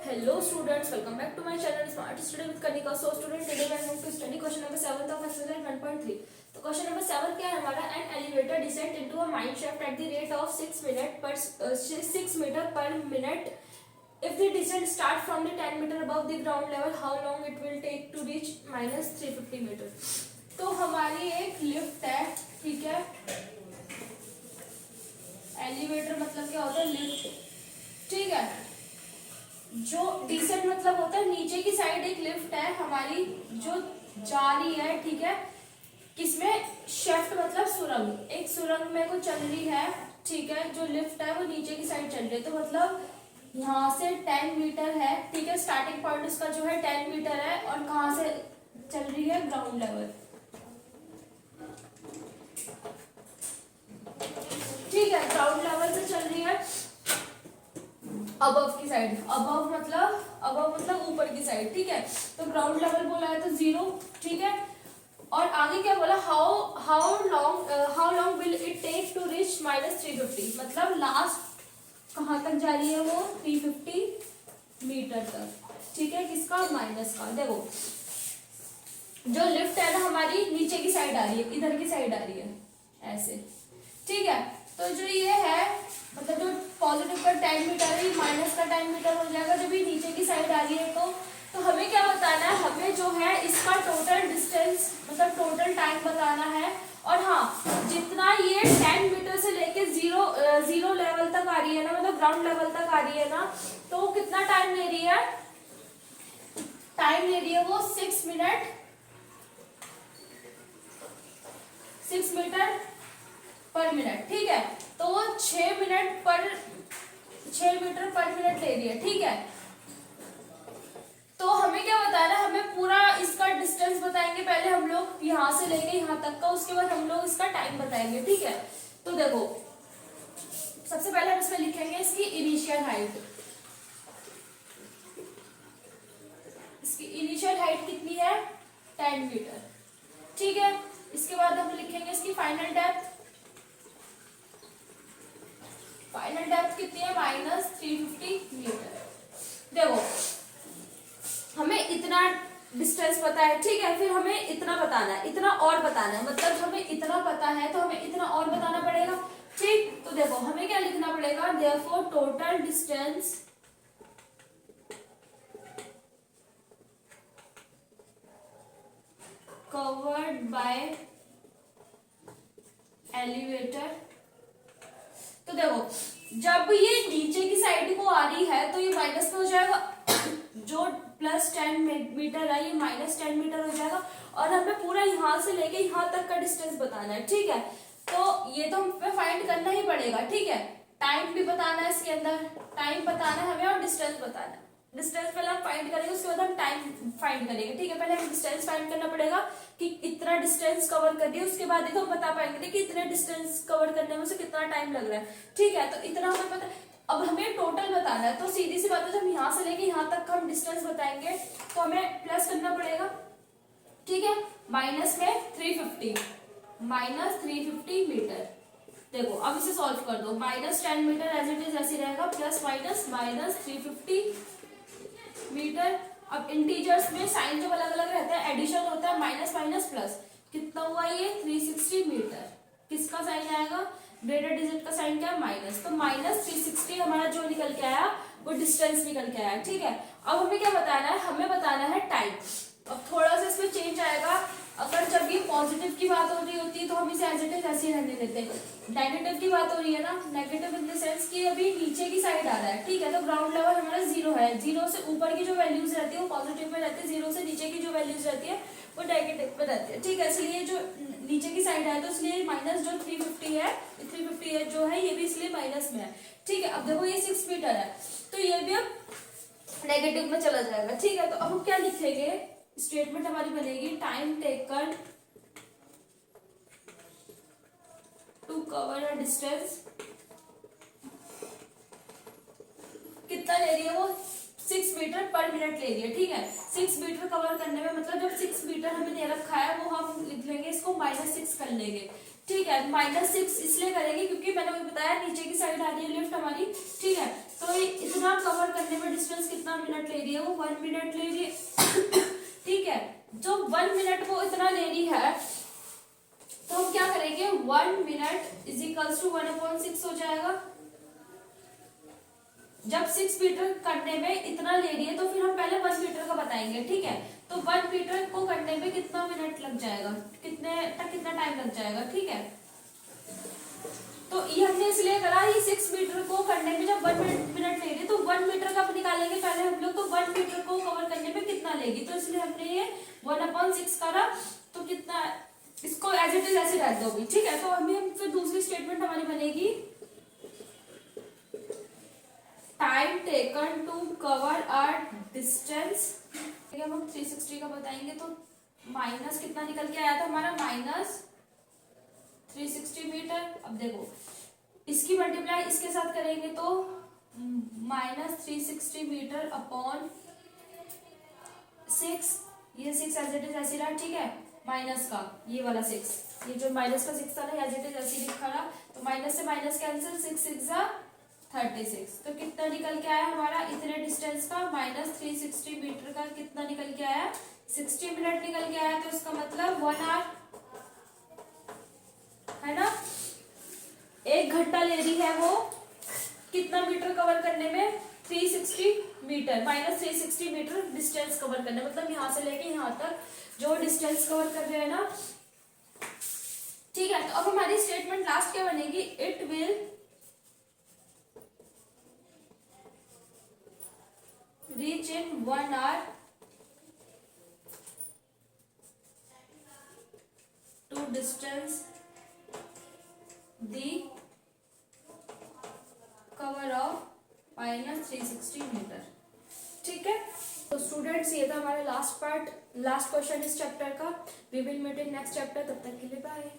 Hello students, welcome back to my channel Smart Study with Kanika. So students, today we are going to study question number 7 of exercise 1.3. तो question number 7 क्या है हमारा? An elevator descent into a mine shaft at the rate of 6 meter per minute. If the descent start from the 10 meter above the ground level, how long it will take to reach minus 350 meter? तो हमारी एक lift है, ठीक है. Elevator मतलब क्या होता है? लिफ्ट, ठीक है. जो डिसेंट मतलब होता है नीचे की साइड एक लिफ्ट है हमारी जो जा रही है, ठीक है. किसमें? शेफ्ट मतलब सुरंग. एक सुरंग में को चल रही है, ठीक है. जो लिफ्ट है वो नीचे की साइड चल रही है. तो मतलब यहाँ से 10 मीटर है, ठीक है. स्टार्टिंग पॉइंट उसका जो है 10 मीटर है और कहाँ से चल रही है? ग्राउंड लेवल, ठीक है. ग्राउंड लेवल से चल रही है अबव की साइड. अबव मतलब ऊपर की साइड, ठीक है. तो ग्राउंड लेवल बोला है तो 0, ठीक है. और आगे क्या बोला? How long will it take to reach minus 350. मतलब लास्ट कहाँ तक जा रही है वो? 350 मीटर तक, ठीक है. किसका? माइनस का. देखो जो लिफ्ट है ना हमारी नीचे की साइड आ रही है, इधर की साइड आ रही है ऐसे, ठीक है. तो जो ये है मतलब जो पॉजिटिव का 10 मीटर है, माइनस का 10 मीटर हो जाएगा जब ये नीचे की साइड आ रही है. तो हमें क्या बताना है? हमें जो है इसका टोटल डिस्टेंस मतलब टोटल टाइम बताना है. और हाँ, जितना ये 10 मीटर से लेके जीरो लेवल तक आ रही है ना, मतलब ग्राउंड लेवल तक आ रही है ना, तो कितना टाइम ले रही है? टाइम ले रही है वो 6 मीटर पर मिनट, ठीक है. तो वो 6 मीटर पर मिनट ले रही है, ठीक है. तो हमें क्या बताना है? हमें पूरा इसका डिस्टेंस बताएंगे पहले हम लोग यहाँ से लेके यहाँ तक का, उसके बाद हम लोग इसका टाइम बताएंगे, ठीक है. तो देखो सबसे पहले हम इसमें लिखेंगे इसकी इनिशियल हाइट. इसकी इनिशियल हाइट कितनी है? 10 मीटर, ठीक है. इसके बाद हम लिखेंगे इसकी फाइनल डेप्थ. फाइनल डेप्थ कितनी है? Minus 350 metre. देखो हमें इतना डिस्टेंस पता है, ठीक है. फिर हमें इतना बताना है, इतना और बताना है. मतलब हमें इतना पता है तो हमें इतना और बताना पड़ेगा, ठीक. तो देखो हमें क्या लिखना पड़ेगा? Therefore total distance covered by elevator. तो देखो जब ये नीचे की साइड को आ रही है तो ये माइनस में हो जाएगा. जो प्लस 10 मीटर है ये माइनस 10 मीटर हो जाएगा. और हमें पूरा यहाँ से लेके यहाँ तक का डिस्टेंस बताना है, ठीक है. तो ये तो हमें फाइंड करना ही पड़ेगा, ठीक है. टाइम भी बताना है इसके अंदर, टाइम बताना है हमें और डिस्टेंस बताना है. डिस्टेंस पहले हम फाइंड करेंगे, उसके बाद हम टाइम फाइंड करेंगे, ठीक है. पहले हमें डिस्टेंस फाइंड करना पड़ेगा कि इतना डिस्टेंस कवर कर दिया, उसके बाद देखो हम बता पाएंगे कि इतने डिस्टेंस कवर करने में से कितना टाइम लग रहा है, ठीक है. तो इतना हमें पता. अब हमें टोटल बताना है तो सीधी सी बात है, जब यहाँ से लेके यहाँ तक हम डिस्टेंस बताएंगे तो हमें प्लस करना पड़ेगा, ठीक है. माइनस में 350 मीटर. देखो अब इसे सॉल्व कर दो. Minus 10 metre as it is ऐसे रहेगा, प्लस माइनस 350 मीटर. अब इंटीजर्स में साइन जब अलग अलग रहता है एडिशन होता है, माइनस माइनस प्लस. कितना हुआ ये? 360 मीटर. किसका साइन आएगा? ग्रेटर डिजिट का साइन क्या है? माइनस. तो माइनस 360 हमारा जो निकल के आया वो डिस्टेंस निकल के आया, ठीक है. अब हमें क्या बताना है? हमें बताना है टाइम. अब थोड़ा सा इसमें चेंज आएगा. अगर जब ये पॉजिटिव की बात हो रही होती है तो हम इसे एज इट इज ऐसे ही रहने देते हैं. नेगेटिव की बात हो रही है ना, नेगेटिव इन द सेंस कि अभी नीचे की साइड आ रहा है, ठीक है. तो ग्राउंड लेवल हमारा 0 है. 0 से ऊपर की जो वैल्यूज रहती है वो पॉजिटिव में रहती है, 0 से नीचे की जो वैल्यूज रहती है वो नेगेटिव में रहती है, ठीक है. इसलिए जो नीचे की साइड है तो इसलिए माइनस जो 350 है जो है ये भी इसलिए माइनस में है, ठीक है. अब देखो ये 6 मीटर है तो ये भी अब नेगेटिव में चला जाएगा, ठीक है. तो अब हम क्या लिखेंगे? स्टेटमेंट हमारी बनेगी time taken to cover a distance. कितना ले रही है वो? 6 मीटर पर मिनट ले रही है, ठीक है. 6 मीटर कवर करने में मतलब जब 6 मीटर हमें दे रखा है वो हम लिख लेंगे इसको -6 कर लेंगे, ठीक है. -6 इसलिए करेंगे क्योंकि मैंने बताया नीचे की साइड आ रही है लिफ्ट हमारी, ठीक है. तो इतना कवर करने में डिस्टेंस कितना मिनट ले रही है, वो 1 मिनट ले रही है। ठीक है, जो 1 मिनट वो इतना ले रही है, तो हम क्या करेंगे, 1 मिनट इज इक्वल्स टू 1/6 हो जाएगा। जब 6 मीटर करने में इतना ले रही है, तो फिर हम पहले 1 मीटर का बताएंगे। ठीक है, तो 1 मीटर को करने में कितना मिनट लग जाएगा, कितना टाइम लग जाएगा। ठीक है, तो ये हमने इसलिए करा, ये 6 मीटर को करने में जब 1 मिनट ले रही है, तो 1 मीटर का निकालेंगे पहले हम लोग, तो 1 मीटर को कवर करने में कितना लेगी, तो इसलिए हमने ये 1/6 करा। तो कितना, इसको एज इट इज ऐसे रख दो भी। ठीक है, तो अभी हम फिर दूसरी स्टेटमेंट हमारी बनेगी, time taken to cover a distance. हम 360 का बताएंगे, तो माइनस कितना निकल के आया था हमारा, -360 मीटर। अब देखो इसकी मल्टीप्लाई इसके साथ करेंगे, तो -360 मीटर अपॉन 6, ये 6 एज इट इज ऐसे रहा। ठीक है, माइनस का ये वाला 6, ये जो माइनस का 6 था ना, एज इट इज ऐसे लिखा रहा, तो माइनस से माइनस कैंसिल, 6 6 36। तो कितना निकल के आया हमारा, इतने डिस्टेंस का -360 मीटर का कितना निकल के आया, 60 मिनट निकल के आया। तो इसका मतलब 1 आवर है ना, 1 घंटा ले रही है वो कितना मीटर कवर करने में, 360 मीटर, -360 मीटर डिस्टेंस कवर करने, मतलब यहां से लेके यहां तक जो डिस्टेंस कवर कर रहे हैं ना। ठीक है, तो अब हमारी स्टेटमेंट लास्ट क्या बनेगी, it will reach in 1 hour to distance the cover of -360 metre. ठीक है, तो स्टूडेंट्स ये था हमारा लास्ट पार्ट, लास्ट क्वेश्चन इस चैप्टर का। We will meet in next chapter, तब तक के लिए बाय।